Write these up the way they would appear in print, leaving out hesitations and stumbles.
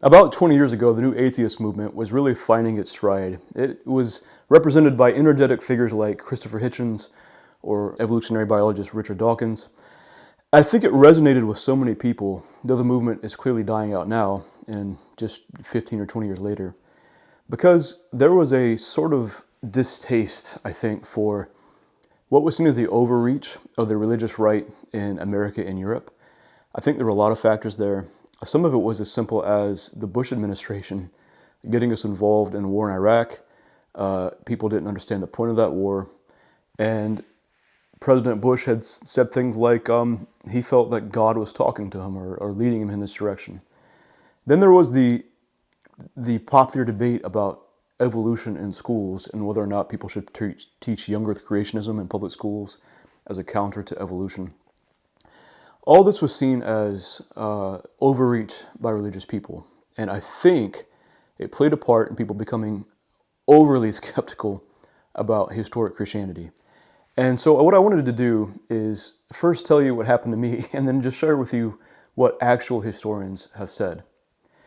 About 20 years ago, the New Atheist movement was really finding its stride. It was represented by energetic figures like Christopher Hitchens or evolutionary biologist Richard Dawkins. I think it resonated with so many people, though the movement is clearly dying out now, and just 15 or 20 years later, because there was a sort of distaste, I think, for what was seen as the overreach of the religious right in America and Europe. I think there were a lot of factors there. Some of it was as simple as the Bush administration getting us involved in the war in Iraq. People didn't understand the point of that war. And President Bush had said things like he felt that God was talking to him or leading him in this direction. Then there was the popular debate about evolution in schools and whether or not people should teach young earth creationism in public schools as a counter to evolution. All this was seen as overreach by religious people, and I think it played a part in people becoming overly skeptical about historic Christianity. And so what I wanted to do is first tell you what happened to me, and then just share with you what actual historians have said.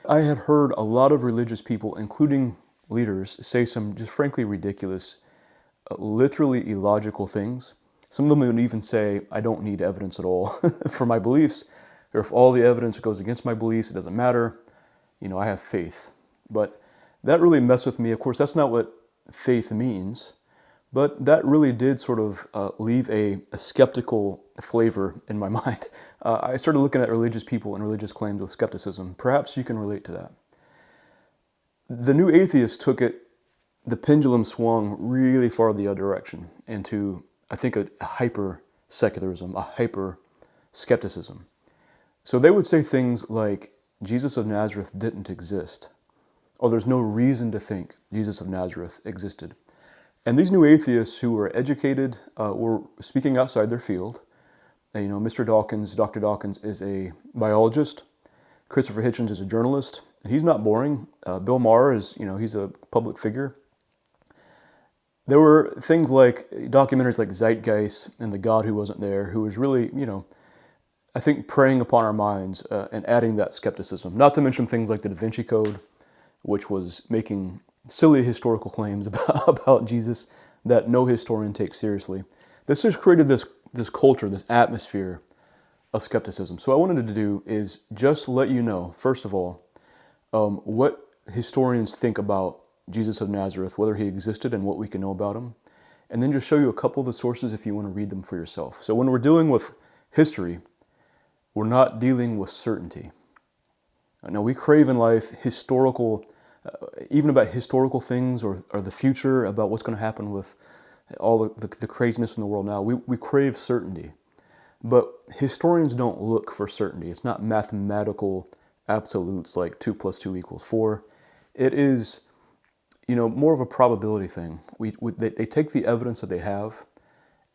I had heard a lot of religious people, including leaders, say some just frankly ridiculous, literally illogical things. Some of them would even say, I don't need evidence at all for my beliefs, or if all the evidence goes against my beliefs, it doesn't matter. I have faith. But that really messed with me. Of course, that's not what faith means, but that really did sort of leave a skeptical flavor in my mind. I started looking at religious people and religious claims with skepticism. Perhaps you can relate to that. The New Atheists took it, the pendulum swung really far the other direction into, I think, a hyper-secularism, a hyper-skepticism. So they would say things like, Jesus of Nazareth didn't exist, or there's no reason to think Jesus of Nazareth existed. And these New Atheists who were educated were speaking outside their field. And, Mr. Dawkins, Dr. Dawkins, is a biologist. Christopher Hitchens is a journalist. And he's not boring. Bill Maher is, he's a public figure. There were things like documentaries like Zeitgeist and The God Who Wasn't There, who was really, I think preying upon our minds and adding that skepticism. Not to mention things like the Da Vinci Code, which was making silly historical claims about Jesus that no historian takes seriously. This has created this culture, this atmosphere of skepticism. So what I wanted to do is just let you know, first of all, what historians think about Jesus of Nazareth, whether he existed and what we can know about him, and then just show you a couple of the sources if you want to read them for yourself. So when we're dealing with history, we're not dealing with certainty. Now we crave in life historical, even about historical things or the future, about what's going to happen with all the craziness in the world now. We crave certainty. But historians don't look for certainty. It's not mathematical absolutes like 2 + 2 = 4. It is, more of a probability thing. They take the evidence that they have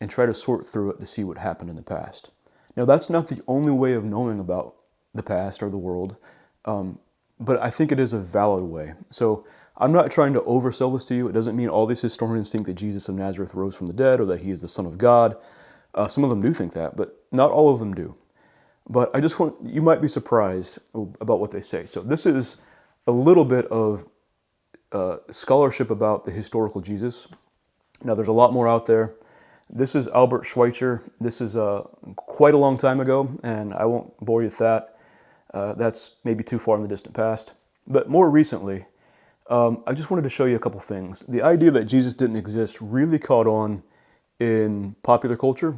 and try to sort through it to see what happened in the past. Now, that's not the only way of knowing about the past or the world, but I think it is a valid way. So I'm not trying to oversell this to you. It doesn't mean all these historians think that Jesus of Nazareth rose from the dead or that he is the Son of God. Some of them do think that, but not all of them do. But you might be surprised about what they say. So this is a little bit of scholarship about the historical Jesus. Now, there's a lot more out there. This is Albert Schweitzer. This is quite a long time ago, and I won't bore you with that. That's maybe too far in the distant past. But more recently, I just wanted to show you a couple things. The idea that Jesus didn't exist really caught on in popular culture,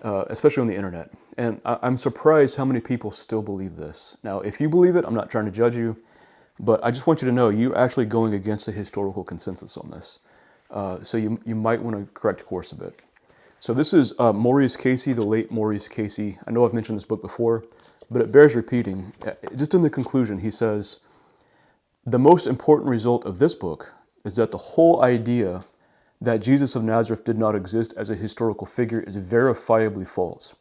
especially on the internet. And I'm surprised how many people still believe this. Now, if you believe it, I'm not trying to judge you, but I just want you to know you're actually going against the historical consensus on this. So you might want to correct course a bit. So this is Maurice Casey, the late Maurice Casey. I know I've mentioned this book before, but it bears repeating. Just in the conclusion, he says, the most important result of this book is that the whole idea that Jesus of Nazareth did not exist as a historical figure is verifiably false.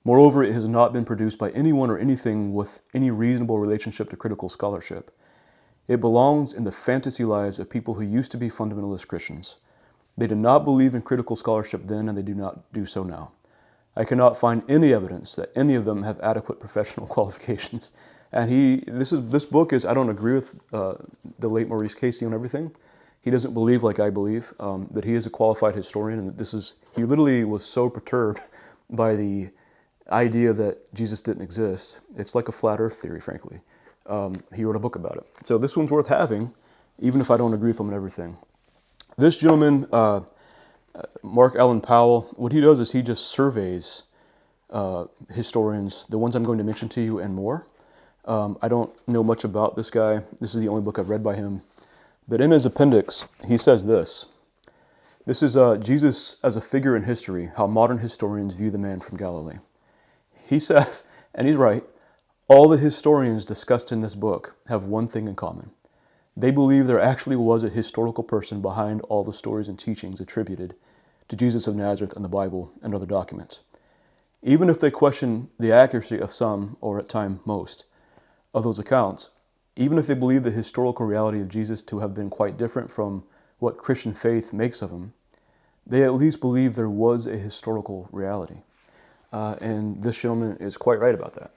Moreover, it has not been produced by anyone or anything with any reasonable relationship to critical scholarship. It belongs in the fantasy lives of people who used to be fundamentalist Christians. They did not believe in critical scholarship then, and they do not do so now. I cannot find any evidence that any of them have adequate professional qualifications And this book is, I don't agree with the late Maurice Casey on everything. He doesn't believe like I believe, that he is a qualified historian, and that he literally was so perturbed by the idea that Jesus didn't exist. It's like a flat earth theory, frankly. He wrote a book about it. So this one's worth having, even if I don't agree with him on everything. This gentleman, Mark Allen Powell, what he does is he just surveys historians, the ones I'm going to mention to you and more. I don't know much about this guy. This is the only book I've read by him. But in his appendix, he says this. This is Jesus as a figure in history, how modern historians view the man from Galilee. He says, and he's right, all the historians discussed in this book have one thing in common. They believe there actually was a historical person behind all the stories and teachings attributed to Jesus of Nazareth in the Bible and other documents. Even if they question the accuracy of some, or at times most, of those accounts, even if they believe the historical reality of Jesus to have been quite different from what Christian faith makes of him, they at least believe there was a historical reality. And this gentleman is quite right about that.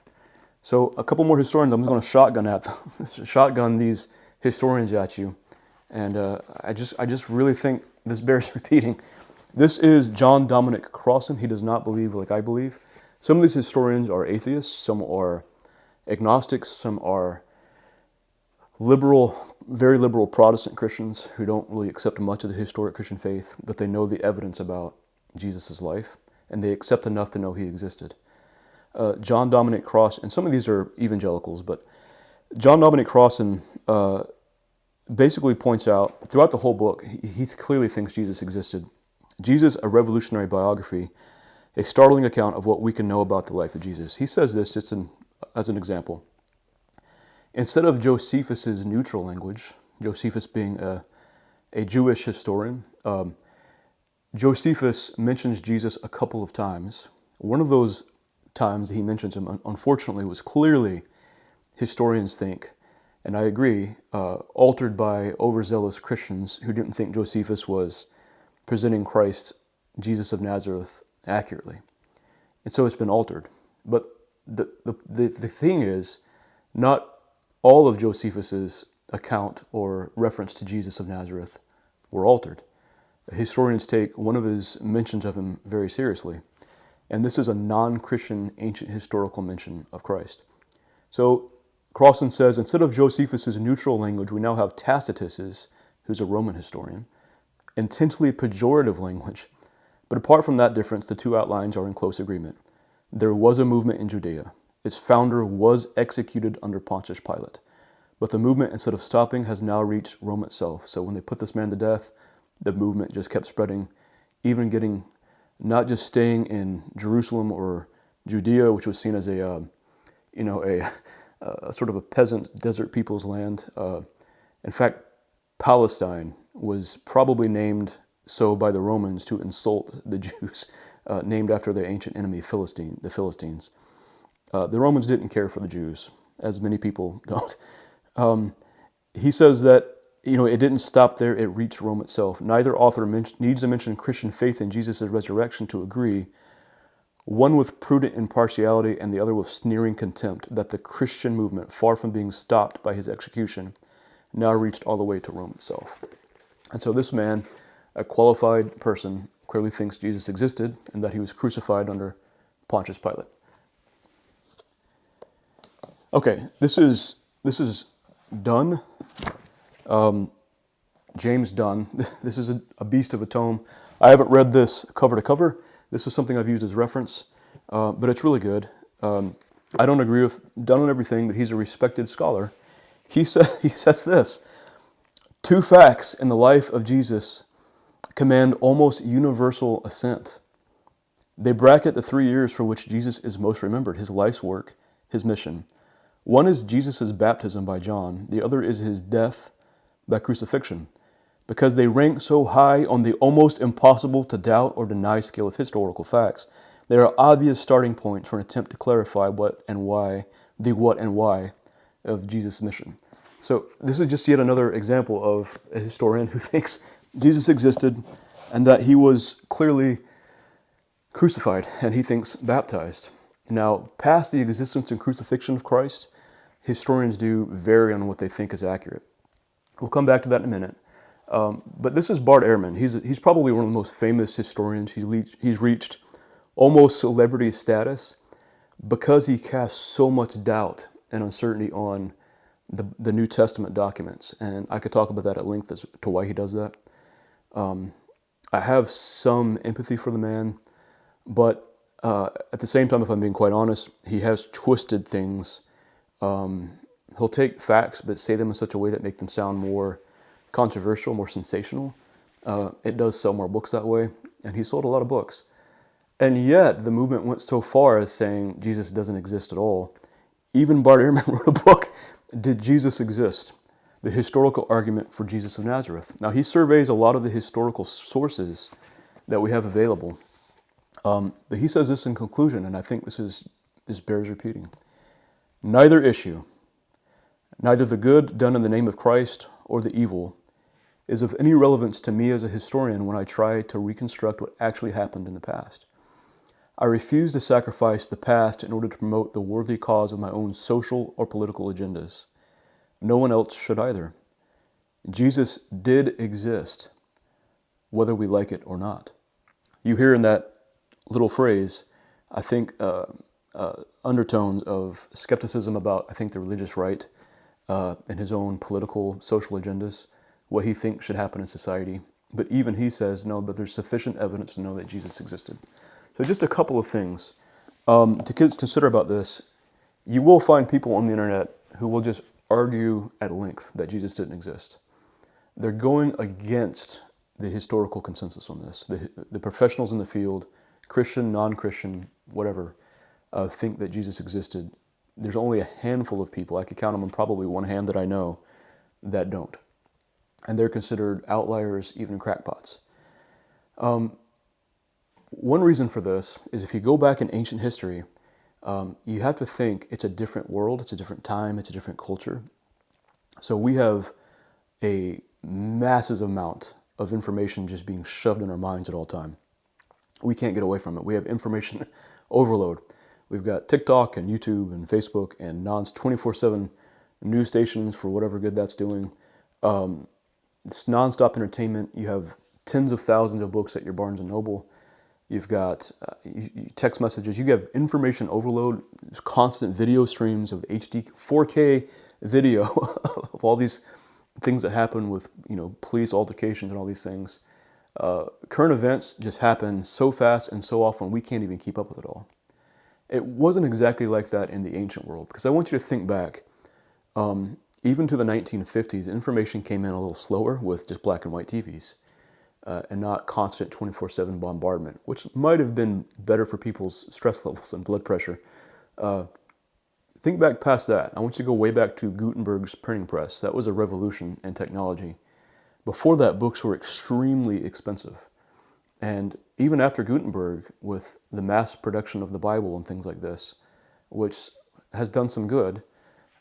So a couple more historians, I'm going to shotgun these historians at you. And I just really think this bears repeating. This is John Dominic Crossan. He does not believe like I believe. Some of these historians are atheists, some are agnostics, some are very liberal Protestant Christians who don't really accept much of the historic Christian faith, but they know the evidence about Jesus' life, and they accept enough to know he existed. John Dominic Crossan, and some of these are evangelicals, but John Dominic Crossan basically points out, throughout the whole book, he clearly thinks Jesus existed. Jesus, a revolutionary biography, a startling account of what we can know about the life of Jesus. He says this just as an example. Instead of Josephus' neutral language, Josephus being a Jewish historian, Josephus mentions Jesus a couple of times. One of those times he mentions him, unfortunately, was clearly, historians think, and I agree, altered by overzealous Christians who didn't think Josephus was presenting Christ, Jesus of Nazareth, accurately. And so it's been altered. But the thing is, not all of Josephus' account or reference to Jesus of Nazareth were altered. Historians take one of his mentions of him very seriously, and this is a non-Christian ancient historical mention of Christ. So Crossan says, instead of Josephus' neutral language, we now have Tacitus', who's a Roman historian, intensely pejorative language. But apart from that difference, the two outlines are in close agreement. There was a movement in Judea. Its founder was executed under Pontius Pilate. But the movement, instead of stopping, has now reached Rome itself. So when they put this man to death, the movement just kept spreading, even getting, not just staying in Jerusalem or Judea, which was seen as a sort of a peasant desert people's land. In fact, Palestine was probably named so by the Romans to insult the Jews, named after their ancient enemy, the Philistines. The Romans didn't care for the Jews, as many people don't. He says that it didn't stop there, it reached Rome itself. Neither author needs to mention Christian faith in Jesus' resurrection to agree, one with prudent impartiality and the other with sneering contempt, that the Christian movement, far from being stopped by his execution, now reached all the way to Rome itself. And so this man, a qualified person, clearly thinks Jesus existed and that he was crucified under Pontius Pilate. Okay, this is Dunn. James Dunn. This is a beast of a tome. I haven't read this cover to cover. This is something I've used as reference, but it's really good. I don't agree with Dunn on everything, but he's a respected scholar. He says this: two facts in the life of Jesus command almost universal assent. They bracket the 3 years for which Jesus is most remembered, his life's work, his mission. One is Jesus' baptism by John. The other is his death by crucifixion, because they rank so high on the almost impossible to doubt or deny scale of historical facts. They are obvious starting points for an attempt to clarify the what and why of Jesus' mission. So this is just yet another example of a historian who thinks Jesus existed and that he was clearly crucified, and he thinks baptized. Now, past the existence and crucifixion of Christ, historians do vary on what they think is accurate. We'll come back to that in a minute. But this is Bart Ehrman. He's probably one of the most famous historians. He's reached almost celebrity status because he casts so much doubt and uncertainty on the New Testament documents. And I could talk about that at length as to why he does that. I have some empathy for the man, but at the same time, if I'm being quite honest, he has twisted things. He'll take facts but say them in such a way that make them sound more controversial, more sensational. It does sell more books that way, and he sold a lot of books. And yet, the movement went so far as saying Jesus doesn't exist at all. Even Bart Ehrman wrote a book, Did Jesus Exist? The Historical Argument for Jesus of Nazareth. Now, he surveys a lot of the historical sources that we have available. But he says this in conclusion, and I think this bears repeating. Neither issue, neither the good done in the name of Christ or the evil, is of any relevance to me as a historian when I try to reconstruct what actually happened in the past. I refuse to sacrifice the past in order to promote the worthy cause of my own social or political agendas. No one else should either. Jesus did exist, whether we like it or not. You hear in that little phrase, I think, undertones of skepticism about, I think, the religious right and his own political, social agendas, what he thinks should happen in society. But even he says, no, but there's sufficient evidence to know that Jesus existed. So just a couple of things to consider about this. You will find people on the internet who will just argue at length that Jesus didn't exist. They're going against the historical consensus on this. The professionals in the field, Christian, non-Christian, whatever, think that Jesus existed. There's only a handful of people, I could count them on probably one hand that I know, that don't. And they're considered outliers, even crackpots. One reason for this is if you go back in ancient history, you have to think it's a different world, it's a different time, it's a different culture. So we have a massive amount of information just being shoved in our minds at all time. We can't get away from it. We have information overload. We've got TikTok and YouTube and Facebook and 24/7 news stations for whatever good that's doing. It's nonstop entertainment. You have tens of thousands of books at your Barnes & Noble. You've got text messages. You have information overload. There's constant video streams of HD 4K video of all these things that happen with, police altercations and all these things. Current events just happen so fast and so often we can't even keep up with it all. It wasn't exactly like that in the ancient world, because I want you to think back. Even to the 1950s, information came in a little slower with just black and white TVs and not constant 24/7 bombardment, which might have been better for people's stress levels and blood pressure. Think back past that. I want you to go way back to Gutenberg's printing press. That was a revolution in technology. Before that, books were extremely expensive. And even after Gutenberg, with the mass production of the Bible and things like this, which has done some good,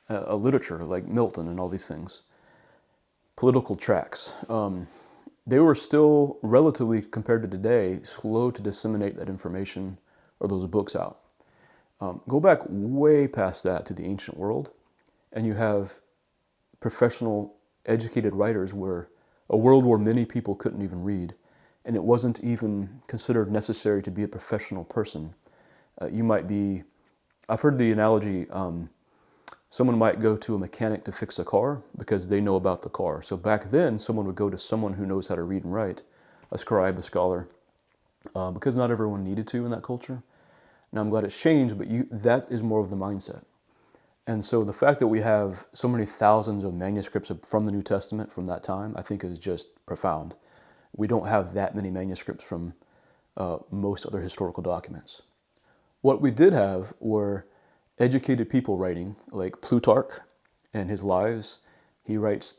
a literature like Milton and all these things, political tracts, they were still relatively, compared to today, slow to disseminate that information or those books out. Go back way past that to the ancient world, and you have professional, educated writers where a world where many people couldn't even read, and it wasn't even considered necessary to be a professional person. You might be, I've heard the analogy, someone might go to a mechanic to fix a car because they know about the car. So back then, someone would go to someone who knows how to read and write, a scribe, a scholar, because not everyone needed to in that culture. Now I'm glad it's changed, but that is more of the mindset. And so the fact that we have so many thousands of manuscripts from the New Testament from that time, I think is just profound. We don't have that many manuscripts from most other historical documents. What we did have were educated people writing, like Plutarch and his lives. He writes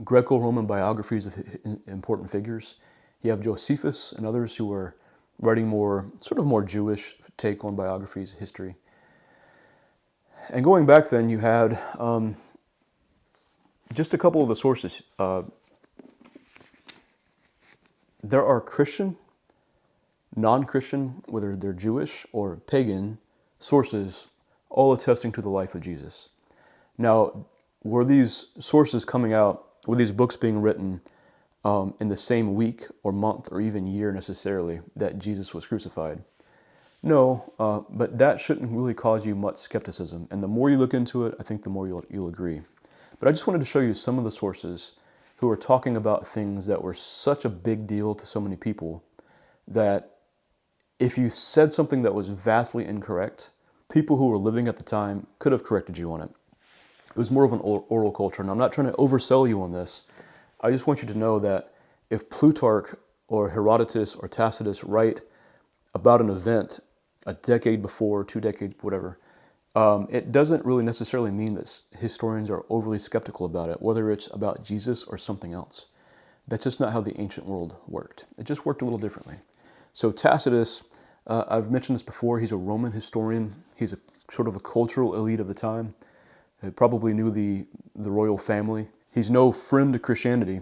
Greco-Roman biographies of important figures. You have Josephus and others who are writing more Jewish take on biographies, history. And going back then, you had just a couple of the sources. There are Christian, non-Christian, whether they're Jewish or pagan, sources all attesting to the life of Jesus. Now, were these sources coming out, were these books being written in the same week or month or even year necessarily that Jesus was crucified? No, but that shouldn't really cause you much skepticism. And the more you look into it, I think the more you'll agree. But I just wanted to show you some of the sources who are talking about things that were such a big deal to so many people that if you said something that was vastly incorrect, people who were living at the time could have corrected you on it. It was more of an oral culture. And I'm not trying to oversell you on this. I just want you to know that if Plutarch or Herodotus or Tacitus write about an event a decade before, 2 decades, whatever, it doesn't really necessarily mean that historians are overly skeptical about it, whether it's about Jesus or something else. That's just not how the ancient world worked. It just worked a little differently. So Tacitus, I've mentioned this before, he's a Roman historian. He's a sort of a cultural elite of the time. He probably knew the royal family. He's no friend to Christianity.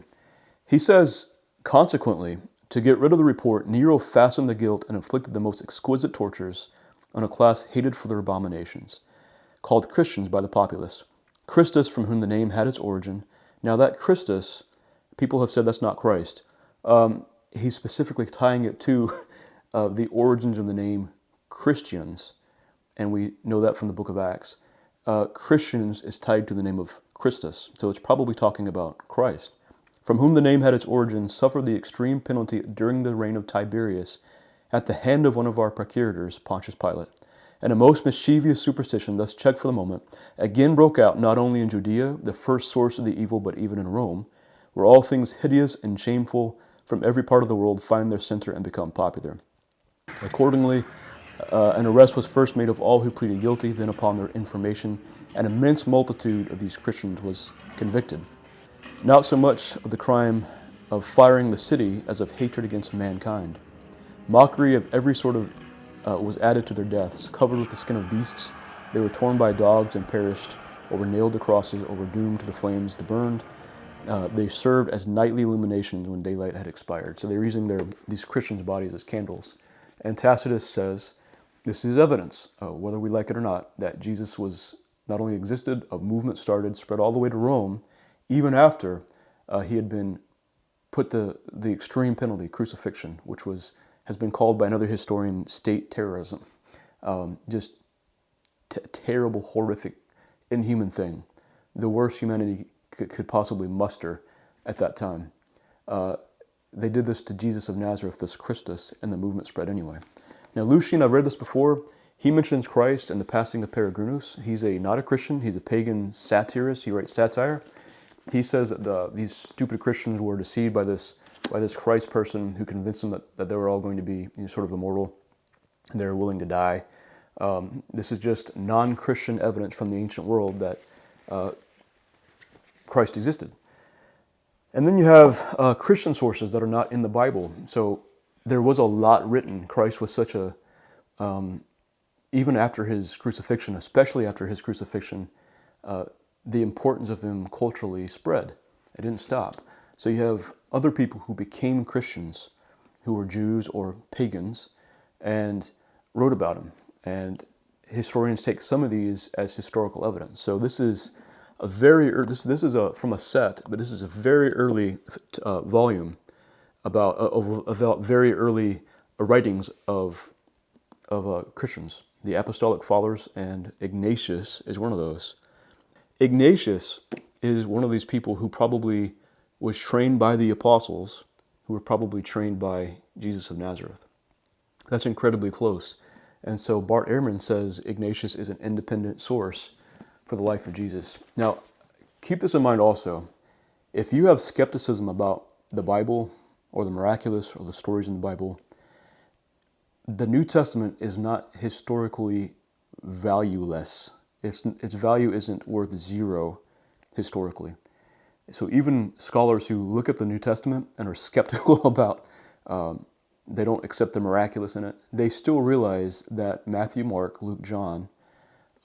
He says, consequently, to get rid of the report, Nero fastened the guilt and inflicted the most exquisite tortures on a class hated for their abominations, called Christians by the populace. Christus, from whom the name had its origin. Now that Christus, people have said that's not Christ. He's specifically tying it to the origins of the name Christians, and we know that from the book of Acts. Christians is tied to the name of Christus, so it's probably talking about Christ, from whom the name had its origin, suffered the extreme penalty during the reign of Tiberius at the hand of one of our procurators, Pontius Pilate. And a most mischievous superstition, thus checked for the moment, again broke out not only in Judea, the first source of the evil, but even in Rome, where all things hideous and shameful from every part of the world find their center and become popular. Accordingly, an arrest was first made of all who pleaded guilty, then upon their information, an immense multitude of these Christians was convicted. Not so much of the crime of firing the city as of hatred against mankind. Mockery of every sort of was added to their deaths. Covered with the skin of beasts, they were torn by dogs and perished, or were nailed to crosses, or were doomed to the flames to burn. They served as nightly illuminations when daylight had expired. So they were using these Christians' bodies as candles. And Tacitus says, this is evidence, whether we like it or not, that Jesus was not only existed, a movement started, spread all the way to Rome, even after he had been put the extreme penalty, crucifixion, which has been called by another historian state terrorism. Just terrible, horrific, inhuman thing. The worst humanity could possibly muster at that time. They did this to Jesus of Nazareth, this Christus, and the movement spread anyway. Now, Lucian, I've read this before. He mentions Christ and the passing of Peregrinus. He's not a Christian. He's a pagan satirist. He writes satire. He says that these stupid Christians were deceived by this Christ person who convinced them that they were all going to be sort of immortal. They were willing to die. This is just non-Christian evidence from the ancient world that Christ existed. And then you have Christian sources that are not in the Bible. So there was a lot written. Christ was such a, even after his crucifixion, especially after his crucifixion, the importance of him culturally spread. It didn't stop. So you have other people who became Christians, who were Jews or pagans, and wrote about him. And historians take some of these as historical evidence. So this is a very this is from a set, but this is a very early volume about very early writings of Christians. The Apostolic Fathers, and Ignatius is one of those. Ignatius is one of these people who probably was trained by the apostles, who were probably trained by Jesus of Nazareth. That's incredibly close. And so Bart Ehrman says Ignatius is an independent source for the life of Jesus. Now, keep this in mind also. If you have skepticism about the Bible or the miraculous or the stories in the Bible, the New Testament is not historically valueless. Its value isn't worth zero historically. So even scholars who look at the New Testament and are skeptical about, they don't accept the miraculous in it, they still realize that Matthew, Mark, Luke, John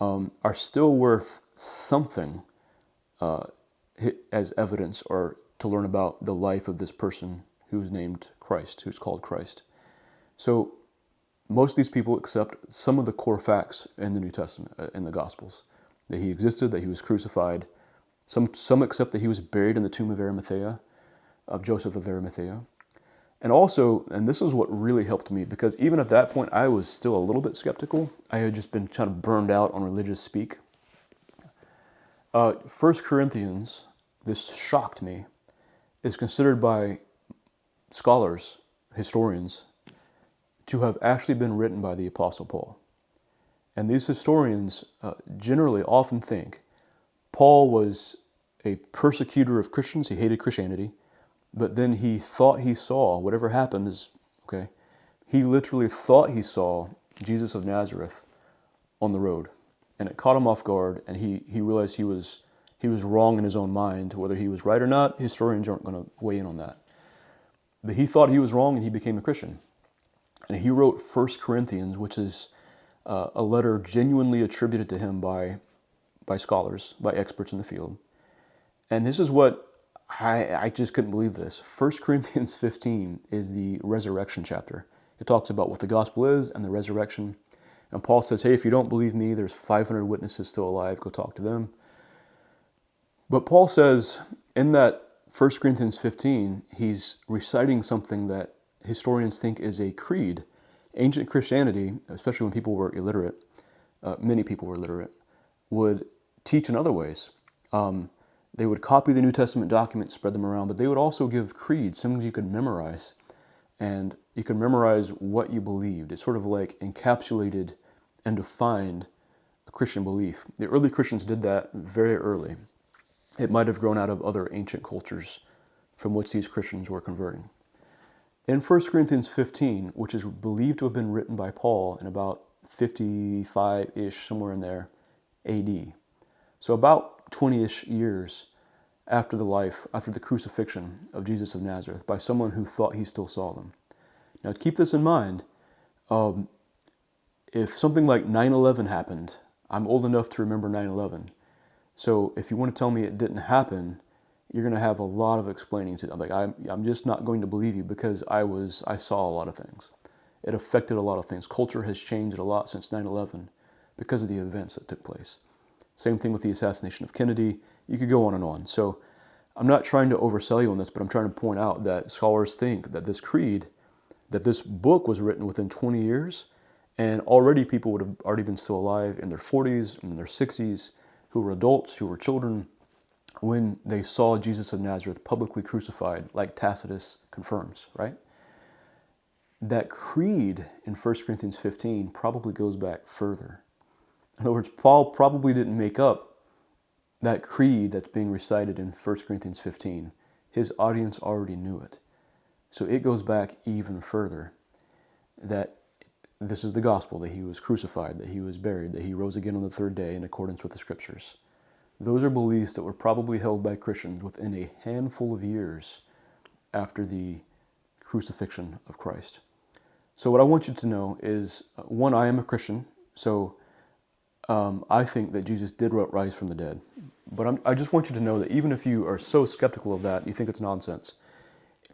are still worth something as evidence or to learn about the life of this person who's named Christ, who's called Christ. So most of these people accept some of the core facts in the New Testament, in the Gospels. that he existed, that he was crucified. Some accept that he was buried in the tomb of Arimathea, of Joseph of Arimathea. And also, and this is what really helped me, because even at that point, I was still a little bit skeptical. I had just been kind of burned out on religious speak. 1 Corinthians, this shocked me, is considered by scholars, historians, to have actually been written by the Apostle Paul. And these historians generally often think Paul was a persecutor of Christians. He hated Christianity. But then he thought he saw, whatever happened is, okay, he literally thought he saw Jesus of Nazareth on the road. And it caught him off guard, and he realized he was wrong in his own mind. Whether he was right or not, historians aren't going to weigh in on that. But he thought he was wrong, and he became a Christian. And he wrote 1 Corinthians, which is a letter genuinely attributed to him by scholars, by experts in the field. And this is what I just couldn't believe this. 1 Corinthians 15 is the resurrection chapter. It talks about what the gospel is and the resurrection. And Paul says, hey, if you don't believe me, there's 500 witnesses still alive. Go talk to them. But Paul says in that 1 Corinthians 15, he's reciting something that historians think is a creed. Ancient Christianity, especially when people were illiterate, many people were illiterate, would teach in other ways. They would copy the New Testament documents, spread them around, but they would also give creeds, things you could memorize. And you could memorize what you believed. It sort of like encapsulated and defined a Christian belief. The early Christians did that very early. It might have grown out of other ancient cultures from which these Christians were converting. In 1 Corinthians 15, which is believed to have been written by Paul in about 55-ish, somewhere in there, AD. So about 20-ish years after the crucifixion of Jesus of Nazareth by someone who thought he still saw them. Now keep this in mind, if something like 9/11 happened, I'm old enough to remember 9/11, so if you want to tell me it didn't happen, you're going to have a lot of explaining to. Like I'm just not going to believe you because I saw a lot of things. It affected a lot of things. Culture has changed a lot since 9/11 because of the events that took place. Same thing with the assassination of Kennedy. You could go on and on. So I'm not trying to oversell you on this, but I'm trying to point out that scholars think that this creed, that this book was written within 20 years, and already people would have already been still alive in their 40s and in their 60s, who were adults, who were children, when they saw Jesus of Nazareth publicly crucified, like Tacitus confirms, right? That creed in 1 Corinthians 15 probably goes back further. In other words, Paul probably didn't make up that creed that's being recited in 1 Corinthians 15. His audience already knew it. So it goes back even further, that this is the gospel, that he was crucified, that he was buried, that he rose again on the third day in accordance with the scriptures. Those are beliefs that were probably held by Christians within a handful of years after the crucifixion of Christ. So what I want you to know is, one, I am a Christian, so I think that Jesus did rise from the dead. But I just want you to know that even if you are so skeptical of that, you think it's nonsense,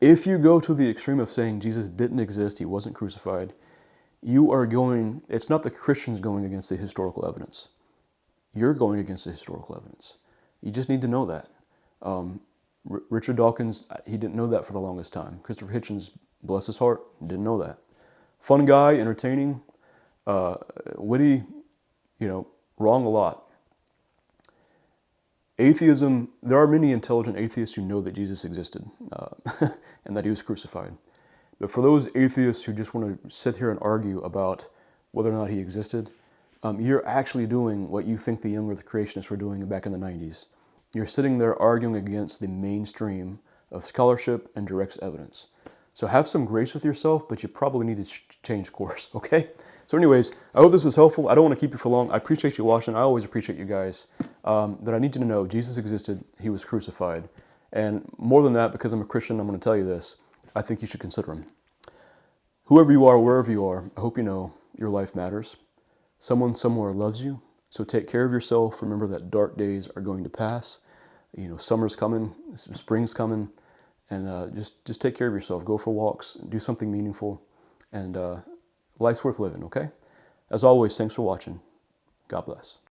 if you go to the extreme of saying Jesus didn't exist, he wasn't crucified, it's not the Christians going against the historical evidence. You're going against the historical evidence. You just need to know that. Richard Dawkins, he didn't know that for the longest time. Christopher Hitchens, bless his heart, didn't know that. Fun guy, entertaining, witty, wrong a lot. Atheism, there are many intelligent atheists who know that Jesus existed and that he was crucified. But for those atheists who just want to sit here and argue about whether or not he existed, you're actually doing what you think the young earth creationists were doing back in the 90s. You're sitting there arguing against the mainstream of scholarship and direct evidence. So have some grace with yourself, but you probably need to change course, okay? So anyways, I hope this is helpful. I don't want to keep you for long. I appreciate you watching. I always appreciate you guys. But I need you to know Jesus existed. He was crucified. And more than that, because I'm a Christian, I'm going to tell you this. I think you should consider him. Whoever you are, wherever you are, I hope you know your life matters. Someone somewhere loves you. So take care of yourself. Remember that dark days are going to pass. Summer's coming, spring's coming. And just take care of yourself. Go for walks, do something meaningful, and life's worth living, okay? As always, thanks for watching. God bless.